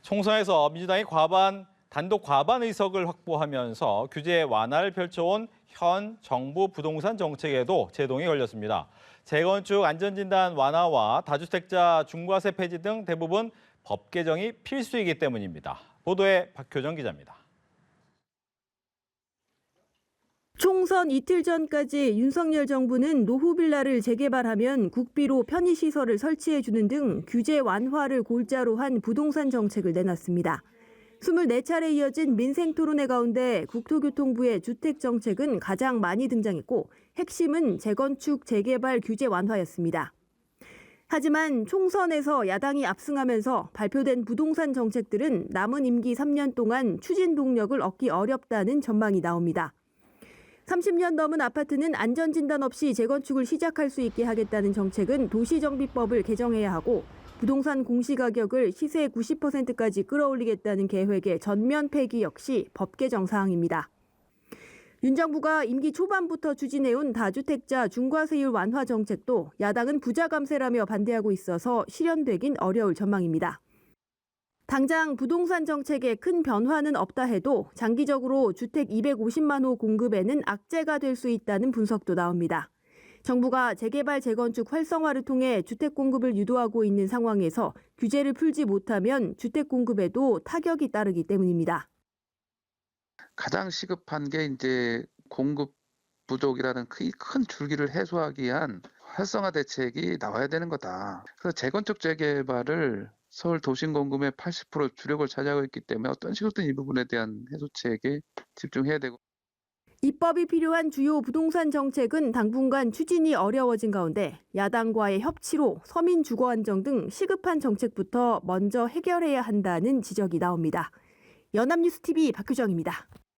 총선에서 민주당이 단독 과반 의석을 확보하면서 규제 완화를 펼쳐온 현 정부 부동산 정책에도 제동이 걸렸습니다. 재건축 안전진단 완화와 다주택자 중과세 폐지 등 대부분 법 개정이 필수이기 때문입니다. 보도에 박효정 기자입니다. 총선 이틀 전까지 윤석열 정부는 노후 빌라를 재개발하면 국비로 편의시설을 설치해주는 등 규제 완화를 골자로 한 부동산 정책을 내놨습니다. 24차례 이어진 민생 토론회 가운데 국토교통부의 주택 정책은 가장 많이 등장했고 핵심은 재건축 재개발 규제 완화였습니다. 하지만 총선에서 야당이 압승하면서 발표된 부동산 정책들은 남은 임기 3년 동안 추진 동력을 얻기 어렵다는 전망이 나옵니다. 30년 넘은 아파트는 안전진단 없이 재건축을 시작할 수 있게 하겠다는 정책은 도시정비법을 개정해야 하고 부동산 공시가격을 시세 90%까지 끌어올리겠다는 계획의 전면 폐기 역시 법 개정 사항입니다. 윤 정부가 임기 초반부터 추진해온 다주택자 중과세율 완화 정책도 야당은 부자 감세라며 반대하고 있어서 실현되긴 어려울 전망입니다. 당장 부동산 정책에 큰 변화는 없다 해도 장기적으로 주택 250만 호 공급에는 악재가 될 수 있다는 분석도 나옵니다. 정부가 재개발 재건축 활성화를 통해 주택 공급을 유도하고 있는 상황에서 규제를 풀지 못하면 주택 공급에도 타격이 따르기 때문입니다. 가장 시급한 게 이제 공급 부족이라는 큰 줄기를 해소하기 위한 활성화 대책이 나와야 되는 거다. 그래서 재건축 재개발을 서울 도심 공급의 80% 주력을 차지하고 있기 때문에 어떤 식으로든 이 부분에 대한 해소책에 집중해야 되고. 입법이 필요한 주요 부동산 정책은 당분간 추진이 어려워진 가운데 야당과의 협치로 서민 주거 안정 등 시급한 정책부터 먼저 해결해야 한다는 지적이 나옵니다. 연합뉴스TV 박효정입니다.